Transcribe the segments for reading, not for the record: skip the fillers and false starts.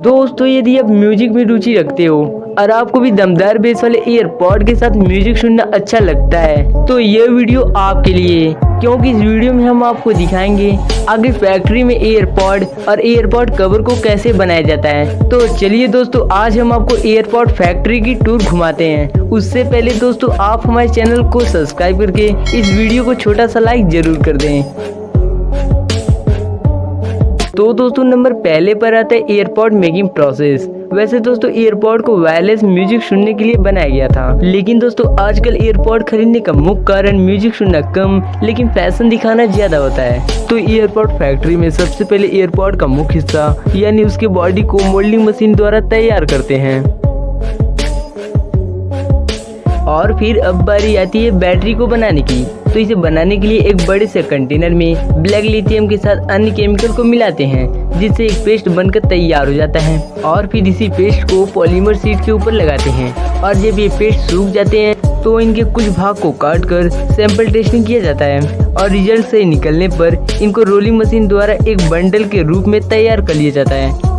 दोस्तों यदि आप म्यूजिक में रुचि रखते हो और आपको भी दमदार बेस वाले ईयरपॉड के साथ म्यूजिक सुनना अच्छा लगता है तो यह वीडियो आपके लिए है, क्योंकि इस वीडियो में हम आपको दिखाएंगे आगे फैक्ट्री में ईयरपॉड और ईयरपॉड कवर को कैसे बनाया जाता है। तो चलिए दोस्तों, आज हम आपको ईयरपॉड फैक्ट्री की टूर घुमाते हैं। उससे पहले दोस्तों आप हमारे चैनल को सब्सक्राइब करके इस वीडियो को छोटा सा लाइक जरूर कर दें। तो दोस्तों नंबर पहले पर आता है ईयरपॉड मेकिंग प्रोसेस। वैसे दोस्तों ईयरपॉड को वायरलेस म्यूजिक सुनने के लिए बनाया गया था, लेकिन दोस्तों आजकल ईयरपॉड खरीदने का मुख्य कारण म्यूजिक सुनना कम लेकिन फैशन दिखाना ज्यादा होता है। तो ईयरपॉड फैक्ट्री में सबसे पहले ईयरपॉड का मुख्य हिस्सा यानी उसके बॉडी को मोल्डिंग मशीन द्वारा तैयार करते हैं और फिर अब बारी आती है बैटरी को बनाने की। तो इसे बनाने के लिए एक बड़े से कंटेनर में ब्लैक लिथियम के साथ अन्य केमिकल को मिलाते हैं, जिससे एक पेस्ट बनकर तैयार हो जाता है और फिर इसी पेस्ट को पॉलीमर शीट के ऊपर लगाते हैं और जब ये पेस्ट सूख जाते हैं तो इनके कुछ भाग को काट कर सैंपल टेस्टिंग किया जाता है और रिजल्ट सही निकलने पर इनको रोलिंग मशीन द्वारा एक बंडल के रूप में तैयार कर लिया जाता है।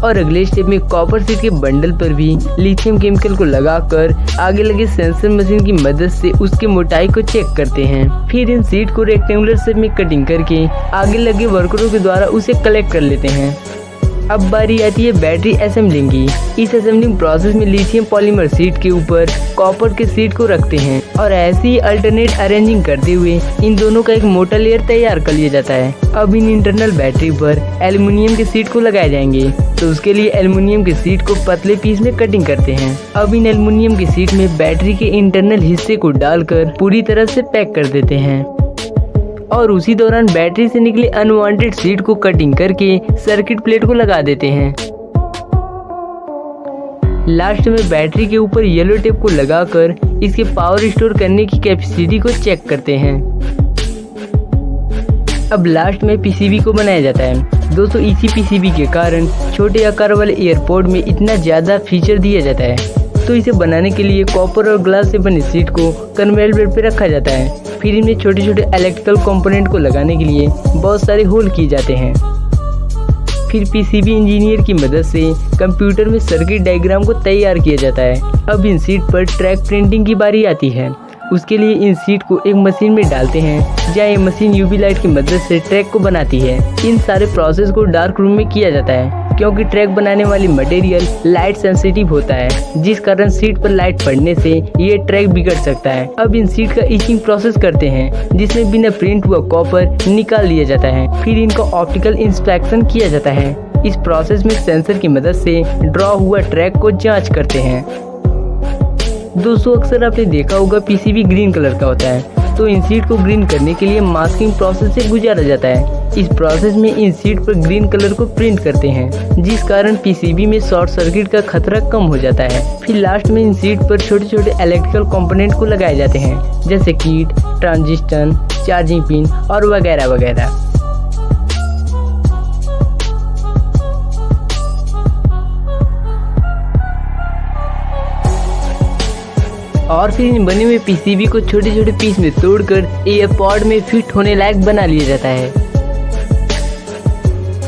और अगले स्टेप में कॉपर शीट के बंडल पर भी लिथियम केमिकल को लगाकर आगे लगे सेंसर मशीन की मदद से उसकी मोटाई को चेक करते हैं। फिर इन शीट को रेक्टेंगुलर शेप में कटिंग करके आगे लगे वर्करों के द्वारा उसे कलेक्ट कर लेते हैं। अब बारी आती है बैटरी असेंबलिंग की। इस असेंबलिंग प्रोसेस में लिथियम पॉलीमर शीट के ऊपर कॉपर के शीट को रखते हैं और ऐसे ही अल्टरनेट अरेंजिंग करते हुए इन दोनों का एक मोटा लेयर तैयार कर लिया जाता है। अब इन इंटरनल बैटरी पर एल्युमिनियम के शीट को लगाए जाएंगे, तो उसके लिए एल्युमिनियम के शीट को पतले पीस में कटिंग करते हैं। अब इन एल्युमिनियम के शीट में बैटरी के इंटरनल हिस्से को डालकर पूरी तरह से पैक कर देते हैं और उसी दौरान बैटरी से निकले अनवांटेड शीट को कटिंग करके सर्किट प्लेट को लगा देते हैं। लास्ट में बैटरी के ऊपर येलो टेप को लगाकर इसके पावर स्टोर करने की कैपेसिटी को चेक करते हैं। अब लास्ट में पीसीबी को बनाया जाता है। दोस्तों इसी पीसीबी के कारण छोटे आकार वाले ईयरपॉड में इतना ज्यादा फीचर दिया जाता है। तो इसे बनाने के लिए कॉपर और ग्लास से बने शीट को कन्वेयर बेल्ट पे रखा जाता है। फिर इनमें छोटे छोटे इलेक्ट्रिकल कंपोनेंट को लगाने के लिए बहुत सारे होल किए जाते हैं। फिर पीसीबी इंजीनियर की मदद से कंप्यूटर में सर्किट डायग्राम को तैयार किया जाता है। अब इन शीट पर ट्रैक प्रिंटिंग की बारी आती है। उसके लिए इन शीट को एक मशीन में डालते हैं जहाँ ये मशीन यूवी लाइट की मदद से ट्रैक को बनाती है। इन सारे प्रोसेस को डार्क रूम में किया जाता है क्योंकि ट्रैक बनाने वाली मटेरियल लाइट सेंसिटिव होता है, जिस कारण शीट पर लाइट पड़ने से ये ट्रैक बिगड़ सकता है। अब इन शीट का इचिंग प्रोसेस करते हैं जिसमें बिना प्रिंट हुआ कॉपर निकाल लिया जाता है। फिर इनका ऑप्टिकल इंस्पेक्शन किया जाता है। इस प्रोसेस में सेंसर की मदद से ड्रॉ हुआ ट्रैक को जांच करते हैं। दोस्तों अक्सर आपने देखा होगा पीसीबी ग्रीन कलर का होता है, तो इन शीट को ग्रीन करने के लिए मास्किंग प्रोसेस से गुजारा जाता है। इस प्रोसेस में इन शीट पर ग्रीन कलर को प्रिंट करते हैं, जिस कारण पीसीबी में शॉर्ट सर्किट का खतरा कम हो जाता है। फिर लास्ट में इन शीट पर छोटे छोटे इलेक्ट्रिकल कंपोनेंट को लगाए जाते हैं, जैसे कीट, ट्रांजिस्टर, चार्जिंग पिन और वगैरह वगैरह। और फिर इन बने हुए पीसीबी को छोटे छोटे पीस में तोड़कर ईयरपॉड में फिट होने लायक बना लिया जाता है।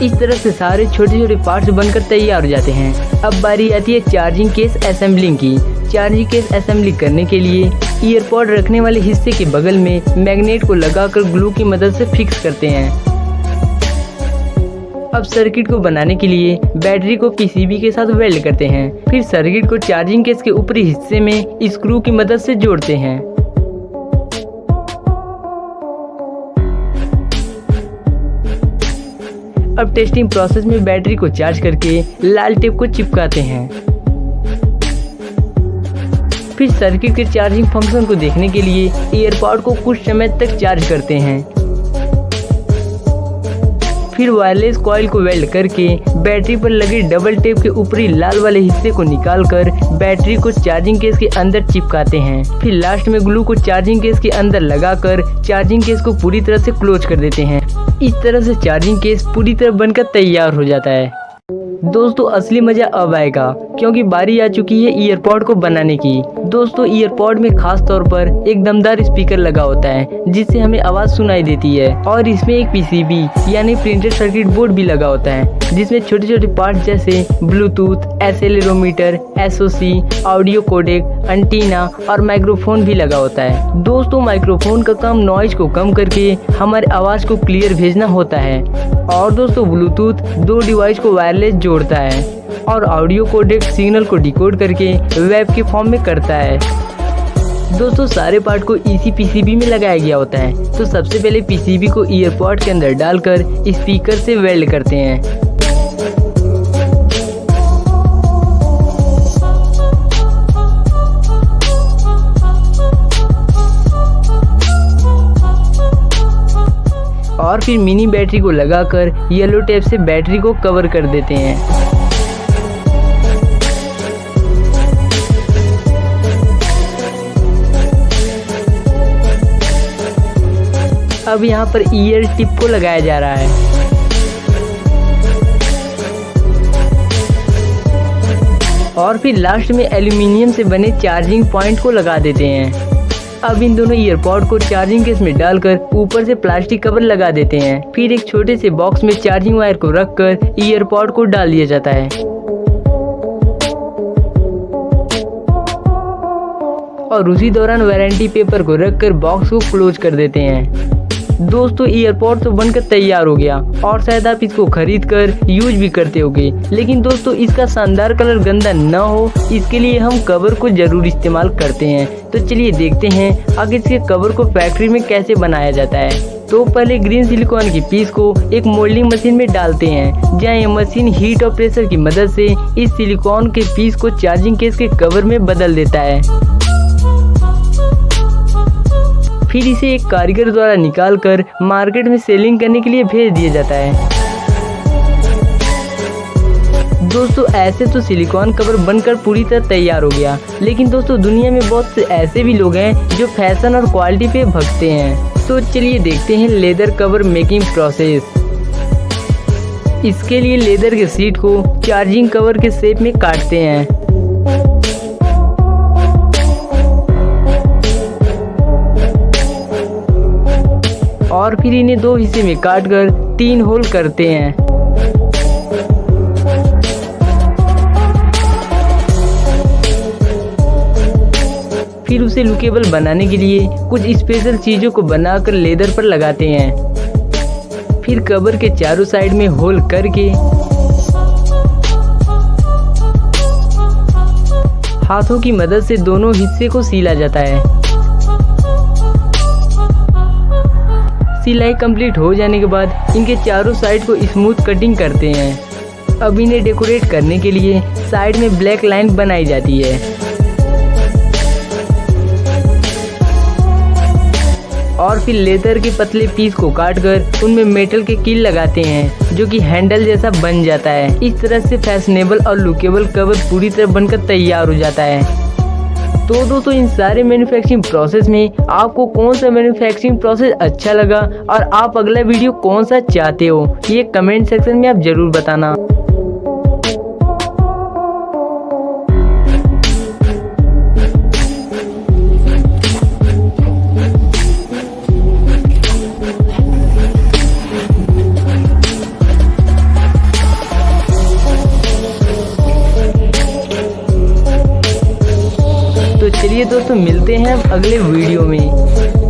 इस तरह से सारे छोटे छोटे पार्ट्स बनकर तैयार हो जाते हैं। अब बारी आती है चार्जिंग केस असेंबलिंग की। चार्जिंग केस असेंबली करने के लिए ईयरपॉड रखने वाले हिस्से के बगल में मैग्नेट को लगाकर ग्लू की मदद से फिक्स करते हैं। अब सर्किट को बनाने के लिए बैटरी को पीसीबी के साथ वेल्ड करते हैं। फिर सर्किट को चार्जिंग केस के ऊपरी हिस्से में स्क्रू की मदद से जोड़ते हैं। अब टेस्टिंग प्रोसेस में बैटरी को चार्ज करके लाल टेप को चिपकाते हैं। फिर सर्किट के चार्जिंग फंक्शन को देखने के लिए ईयरपॉड को कुछ समय तक चार्ज करते हैं। फिर वायरलेस कॉइल को वेल्ड करके बैटरी पर लगे डबल टेप के ऊपरी लाल वाले हिस्से को निकालकर बैटरी को चार्जिंग केस के अंदर चिपकाते हैं। फिर लास्ट में ग्लू को चार्जिंग केस के अंदर लगाकर चार्जिंग केस को पूरी तरह से क्लोज कर देते हैं। इस तरह से चार्जिंग केस पूरी तरह बनकर तैयार हो जाता है। दोस्तों असली मजा अब आएगा क्योंकि बारी आ चुकी है ईयरपॉड को बनाने की। दोस्तों ईयरपॉड में खास तौर पर एक दमदार स्पीकर लगा होता है जिससे हमें आवाज सुनाई देती है और इसमें एक पीसीबी यानी प्रिंटेड सर्किट बोर्ड भी लगा होता है जिसमें छोटे छोटे पार्ट जैसे Bluetooth, accelerometer, SOC, audio codec, antenna और माइक्रोफोन भी लगा होता है। दोस्तों माइक्रोफोन का काम नॉइज को कम करके हमारे आवाज को क्लियर भेजना होता है और दोस्तों ब्लूटूथ दो डिवाइस को वायरलेस जोड़ता है और ऑडियो कोडेक सिग्नल को डिकोड करके वेब के फॉर्म में करता है। दोस्तों सारे पार्ट को इसी पीसीबी में लगाया गया होता है। तो सबसे पहले पीसीबी को ईयरपॉड के अंदर डालकर स्पीकर से वेल्ड करते हैं। और फिर मिनी बैटरी को लगाकर येलो टेप से बैटरी को कवर कर देते हैं। अब यहाँ पर ईयर टिप को लगाया जा रहा है। और फिर लास्ट में एल्यूमिनियम से बने चार्जिंग पॉइंट को लगा देते हैं। अब इन दोनों ईयरपॉड को चार्जिंग केस में डालकर ऊपर से प्लास्टिक कवर लगा देते हैं। फिर एक छोटे से बॉक्स में चार्जिंग वायर को रखकर ईयरपॉड को डाल दिया जाता है और उसी दौरान वारंटी पेपर को रखकर बॉक्स को क्लोज कर देते हैं। दोस्तों ईयरपॉड तो बनकर तैयार हो गया और शायद आप इसको खरीद कर यूज भी करते होंगे, लेकिन दोस्तों इसका शानदार कलर गंदा न हो इसके लिए हम कवर को जरूर इस्तेमाल करते हैं। तो चलिए देखते हैं आगे इसके कवर को फैक्ट्री में कैसे बनाया जाता है। तो पहले ग्रीन सिलिकॉन की पीस को एक मोल्डिंग मशीन में डालते हैं जहाँ ये मशीन हीट और प्रेशर की मदद से इस सिलिकॉन के पीस को चार्जिंग केस के कवर में बदल देता है। फिर इसे एक कारीगर द्वारा निकालकर मार्केट में सेलिंग करने के लिए भेज दिया जाता है। दोस्तों ऐसे तो सिलिकॉन कवर बनकर पूरी तरह तैयार हो गया, लेकिन दोस्तों दुनिया में बहुत से ऐसे भी लोग हैं जो फैशन और क्वालिटी पे भगते हैं। तो चलिए देखते हैं लेदर कवर मेकिंग प्रोसेस। इसके लिए लेदर के शीट को चार्जिंग कवर के शेप में काटते हैं और फिर इन्हें दो हिस्से में काटकर 3 होल करते हैं। फिर उसे लुकेबल बनाने के लिए कुछ स्पेशल चीजों को बनाकर लेदर पर लगाते हैं। फिर कवर के चारों साइड में होल करके हाथों की मदद से दोनों हिस्से को सीला जाता है। सिलाई कंप्लीट हो जाने के बाद इनके चारों साइड को स्मूथ कटिंग करते हैं। अब इन्हें डेकोरेट करने के लिए साइड में ब्लैक लाइन बनाई जाती है और फिर लेदर के पतले पीस को काटकर उनमें मेटल के कील लगाते हैं जो कि हैंडल जैसा बन जाता है। इस तरह से फैशनेबल और लुकेबल कवर पूरी तरह बनकर तैयार हो जाता है। तो दोस्तों इन सारे मैन्युफैक्चरिंग प्रोसेस में आपको कौन सा मैन्युफैक्चरिंग प्रोसेस अच्छा लगा और आप अगला वीडियो कौन सा चाहते हो ये कमेंट सेक्शन में आप जरूर बताना। तो चलिए दोस्तों मिलते हैं अगले वीडियो में।